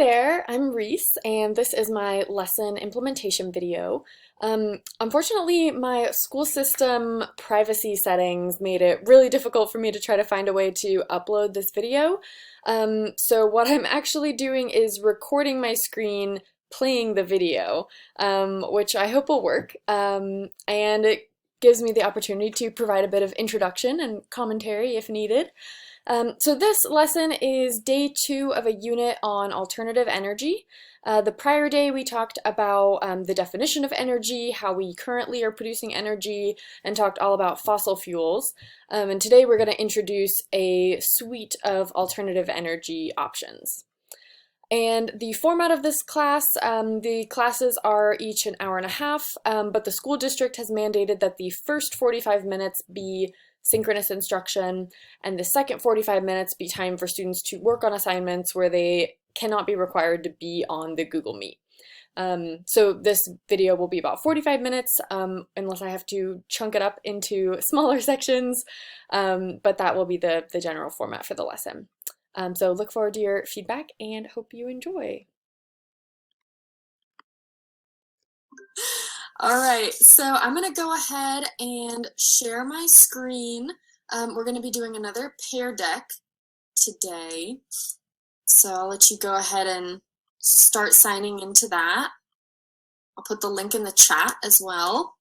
there, I'm Reese, and this is my lesson implementation video. Unfortunately, my school system privacy settings made it really difficult for me to try to find a way to upload this video. So what I'm actually doing is recording my screen playing the video, which I hope will work. And it gives me the opportunity to provide a bit of introduction and commentary if needed. So this lesson is day 2 of a unit on alternative energy. The prior day we talked about the definition of energy, how we currently are producing energy, and talked all about fossil fuels. And today we're going to introduce a suite of alternative energy options. And the format of this class, the classes are each an hour and a half, but the school district has mandated that the first 45 minutes be synchronous instruction, and the second 45 minutes be time for students to work on assignments where they cannot be required to be on the Google Meet. So this video will be about 45 minutes, unless I have to chunk it up into smaller sections, but that will be the general format for the lesson. So look forward to your feedback and hope you enjoy. All right, so I'm going to go ahead and share my screen. We're going to be doing another Pear Deck today. So I'll let you go ahead and start signing into that. I'll put the link in the chat as well.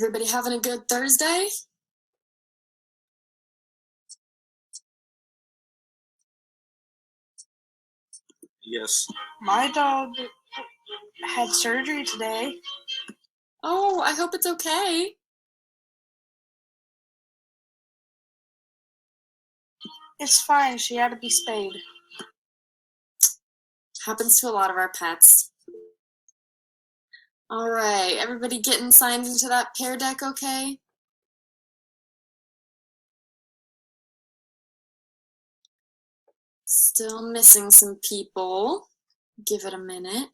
Everybody having a good Thursday? Yes. My dog had surgery today. Oh, I hope it's okay. It's fine. She had to be spayed. Happens to a lot of our pets. All right, everybody getting signed into that Pear Deck okay? Still missing some people. Give it a minute.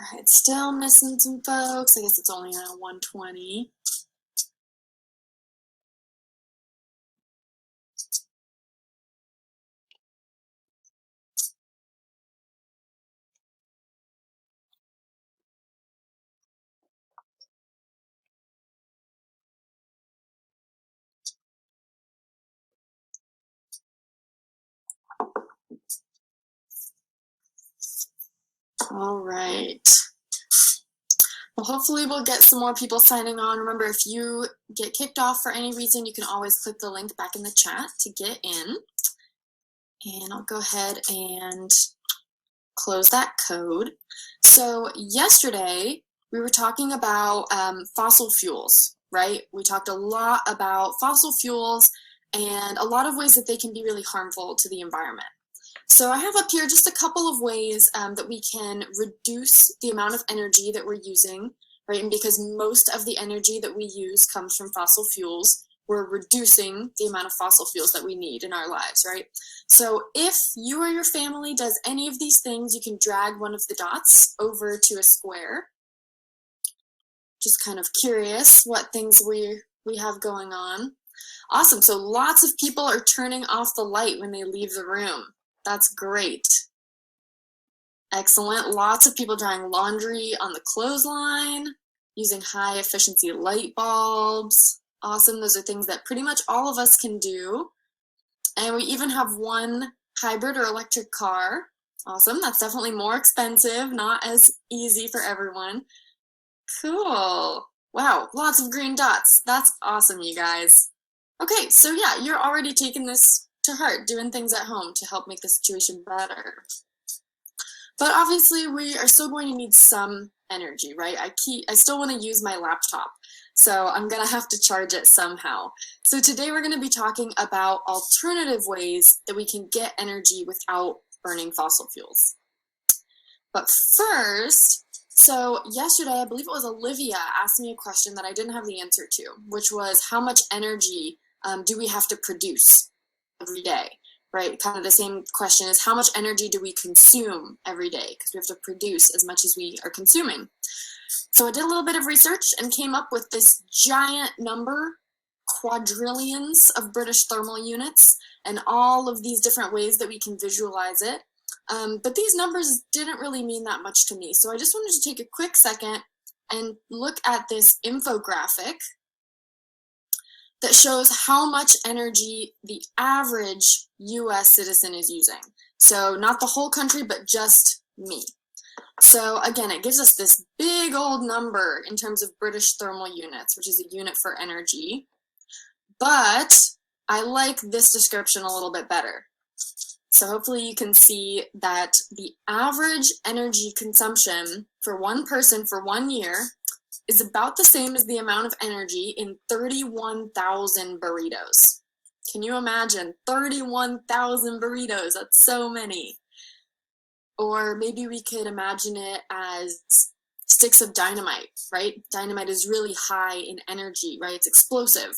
All right, still missing some folks. I guess it's only on 120. All right. Well, hopefully we'll get some more people signing on. Remember, if you get kicked off for any reason, you can always click the link back in the chat to get in. And I'll go ahead and close that code. So yesterday, we were talking about fossil fuels, right? We talked a lot about fossil fuels and a lot of ways that they can be really harmful to the environment. So I have up here just a couple of ways that we can reduce the amount of energy that we're using, right? And because most of the energy that we use comes from fossil fuels, we're reducing the amount of fossil fuels that we need in our lives, right? So if you or your family does any of these things, you can drag one of the dots over to a square. Just kind of curious what things we have going on. Awesome, so lots of people are turning off the light when they leave the room. That's great. Excellent. Lots of people drying laundry on the clothesline, using high efficiency light bulbs. Awesome. Those are things that pretty much all of us can do. And we even have one hybrid or electric car. Awesome. That's definitely more expensive, not as easy for everyone. Cool. Wow, lots of green dots. That's awesome, you guys. Okay, so yeah, you're already taking this to heart, doing things at home to help make the situation better. But obviously we are still going to need some energy, right? I still want to use my laptop, so I'm gonna have to charge it somehow. So today we're going to be talking about alternative ways that we can get energy without burning fossil fuels. But first, so yesterday, I believe it was Olivia asked me a question that I didn't have the answer to, which was how much energy do we have to produce every day, right? Kind of the same question is how much energy do we consume every day? Because we have to produce as much as we are consuming. So I did a little bit of research and came up with this giant number, quadrillions of British thermal units, and all of these different ways that we can visualize it. But these numbers didn't really mean that much to me. So I just wanted to take a quick second and look at this infographic that shows how much energy the average US citizen is using. So not the whole country, but just me. So again, it gives us this big old number in terms of British thermal units, which is a unit for energy. But I like this description a little bit better. So hopefully you can see that the average energy consumption for one person for 1 year is about the same as the amount of energy in 31,000 burritos. Can you imagine? 31,000 burritos, that's so many. Or maybe we could imagine it as sticks of dynamite, right? Dynamite is really high in energy, right? It's explosive.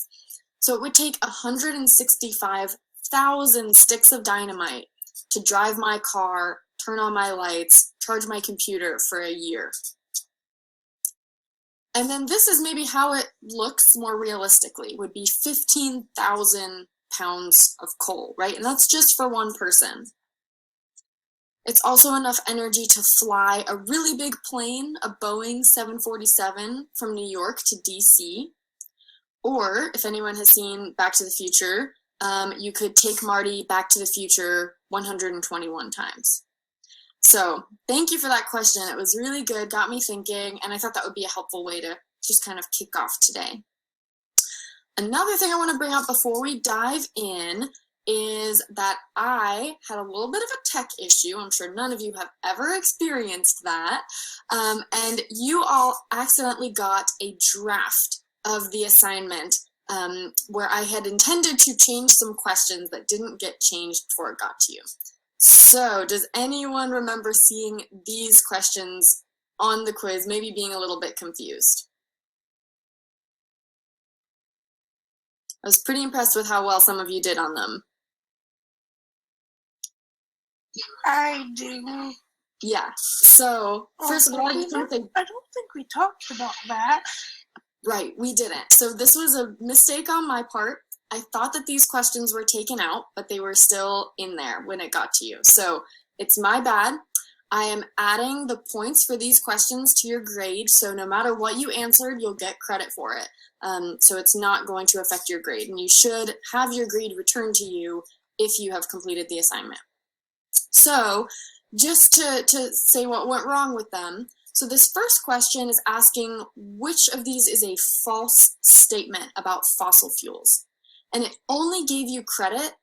So it would take 165,000 sticks of dynamite to drive my car, turn on my lights, charge my computer for a year. And then this is maybe how it looks more realistically, would be 15,000 pounds of coal, right? And that's just for one person. It's also enough energy to fly a really big plane, a Boeing 747 from New York to DC. Or if anyone has seen Back to the Future, you could take Marty back to the future 121 times. So thank you for that question. It was really good, got me thinking, and I thought that would be a helpful way to just kind of kick off today. Another thing I want to bring up before we dive in is that I had a little bit of a tech issue. I'm sure none of you have ever experienced that. And you all accidentally got a draft of the assignment where I had intended to change some questions that didn't get changed before it got to you. So does anyone remember seeing these questions on the quiz, maybe being a little bit confused? I was pretty impressed with how well some of you did on them. I do. Yeah, so first of all, I don't think we talked about that. Right, we didn't. So this was a mistake on my part. I thought that these questions were taken out, but they were still in there when it got to you. So it's my bad. I am adding the points for these questions to your grade. So no matter what you answered, you'll get credit for it. So it's not going to affect your grade. And you should have your grade returned to you if you have completed the assignment. So just to say what went wrong with them. So this first question is asking which of these is a false statement about fossil fuels. And it only gave you credit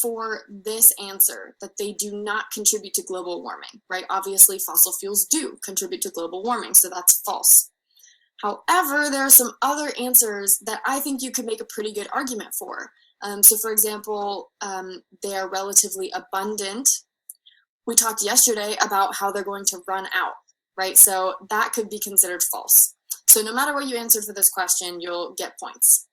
for this answer, that they do not contribute to global warming, right? Obviously, fossil fuels do contribute to global warming, so that's false. However, there are some other answers that I think you could make a pretty good argument for. So for example, they are relatively abundant. We talked yesterday about how they're going to run out, right? So that could be considered false. So no matter what you answered for this question, you'll get points.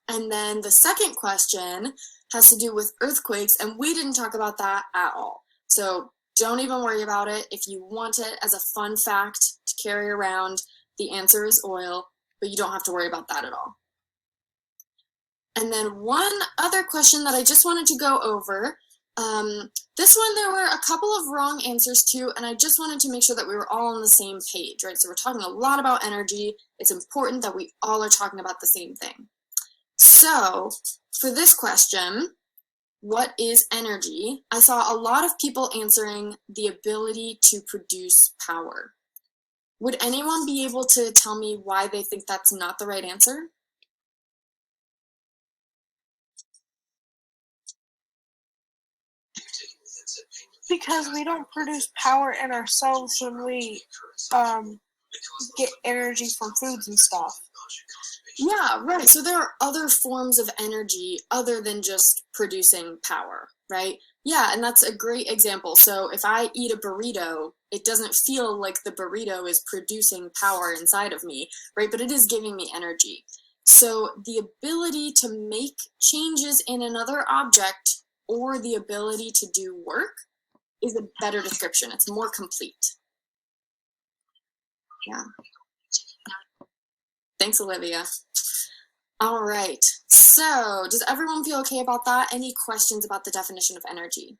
And then the second question has to do with earthquakes, and we didn't talk about that at all. So don't even worry about it. If you want it as a fun fact to carry around, the answer is oil, but you don't have to worry about that at all. And then one other question that I just wanted to go over. This one, there were a couple of wrong answers to, and I just wanted to make sure that we were all on the same page, right? So we're talking a lot about energy. It's important that we all are talking about the same thing. So for this question, what is energy? I saw a lot of people answering the ability to produce power. Would anyone be able to tell me why they think that's not the right answer? Because we don't produce power in ourselves when we get energy from foods and stuff. Yeah, right. So there are other forms of energy other than just producing power, right? Yeah, and that's a great example. So if I eat a burrito, it doesn't feel like the burrito is producing power inside of me, right? But it is giving me energy. So the ability to make changes in another object or the ability to do work is a better description. It's more complete. Yeah. Thanks, Olivia. All right. So does everyone feel okay about that? Any questions about the definition of energy?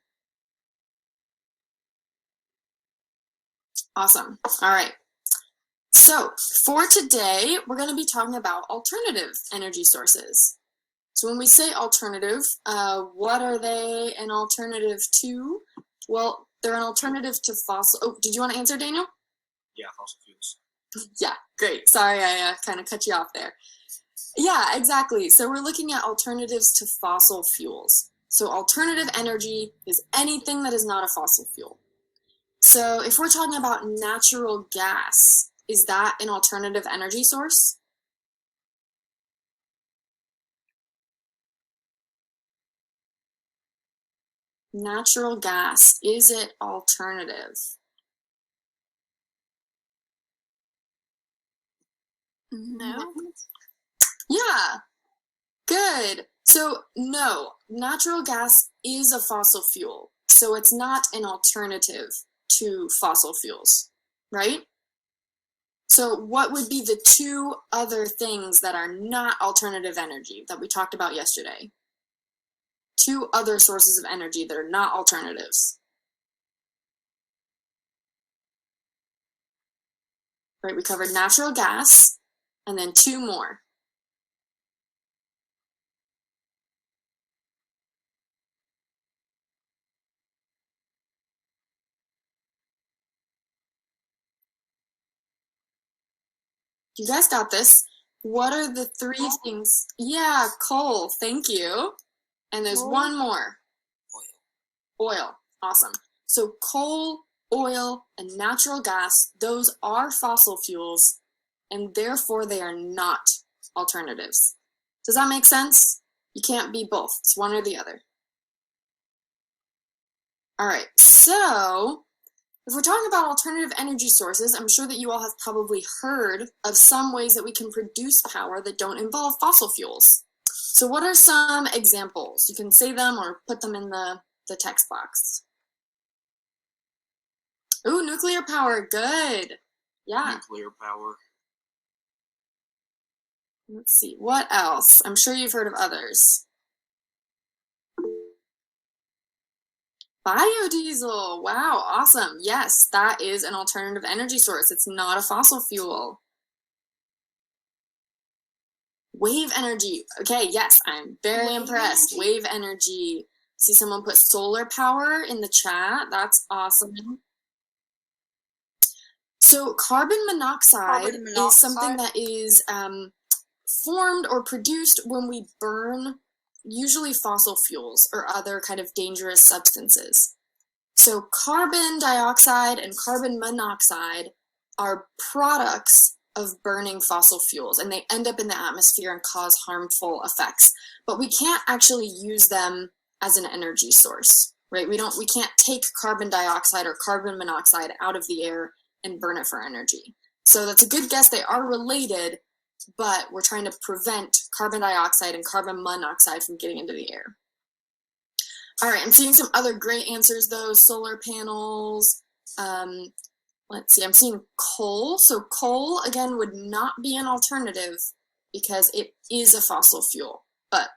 Awesome. All right. So for today, we're going to be talking about alternative energy sources. So when we say alternative, what are they an alternative to? Well, they're an alternative to fossil. Oh, did you want to answer, Daniel? Yeah, fossil fuels. Yeah, great. Sorry, I kind of cut you off there. Yeah, exactly. So we're looking at alternatives to fossil fuels. So alternative energy is anything that is not a fossil fuel. So if we're talking about natural gas, is that an alternative energy source? Natural gas, is it alternative? No. Yeah, good. So no, natural gas is a fossil fuel. So it's not an alternative to fossil fuels, right? So what would be the two other things that are not alternative energy that we talked about yesterday? Two other sources of energy that are not alternatives. Right, we covered natural gas and then two more. You guys got this. What are the three things? Yeah, coal. Thank you. And there's one more. Oil. Awesome. So coal, oil, and natural gas, those are fossil fuels, and therefore they are not alternatives. Does that make sense? You can't be both. It's one or the other. All right. So if we're talking about alternative energy sources, I'm sure that you all have probably heard of some ways that we can produce power that don't involve fossil fuels. So what are some examples? You can say them or put them in the text box. Ooh, nuclear power, good. Yeah. Nuclear power. Let's see, what else? I'm sure you've heard of others. Biodiesel, wow, awesome. Yes, that is an alternative energy source. It's not a fossil fuel. Wave energy, okay, yes, I'm very impressed. Wave energy. See someone put solar power in the chat, that's awesome. So carbon monoxide is something that is formed or produced when we burn usually fossil fuels or other kind of dangerous substances. So carbon dioxide and carbon monoxide are products of burning fossil fuels, and they end up in the atmosphere and cause harmful effects. But we can't actually use them as an energy source, right? We can't take carbon dioxide or carbon monoxide out of the air and burn it for energy. So that's a good guess. They are related, but we're trying to prevent carbon dioxide and carbon monoxide from getting into the air. All right, I'm seeing some other great answers though. Solar panels. Let's see, I'm seeing coal. So coal, again, would not be an alternative because it is a fossil fuel, but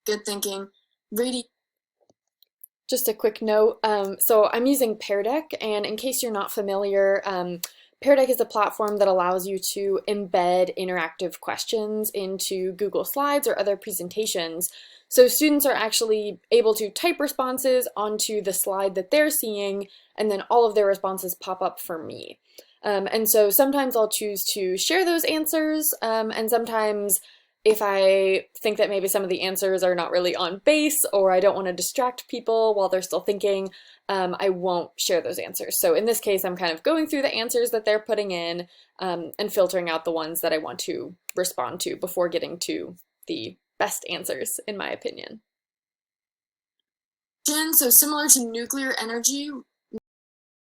good thinking. Just a quick note, so I'm using Pear Deck, and in case you're not familiar, Pear Deck is a platform that allows you to embed interactive questions into Google Slides or other presentations. So students are actually able to type responses onto the slide that they're seeing, and then all of their responses pop up for me. And so sometimes I'll choose to share those answers, and sometimes if I think that maybe some of the answers are not really on base or I don't want to distract people while they're still thinking, I won't share those answers. So in this case, I'm kind of going through the answers that they're putting in and filtering out the ones that I want to respond to before getting to the best answers, in my opinion. So similar to nuclear energy,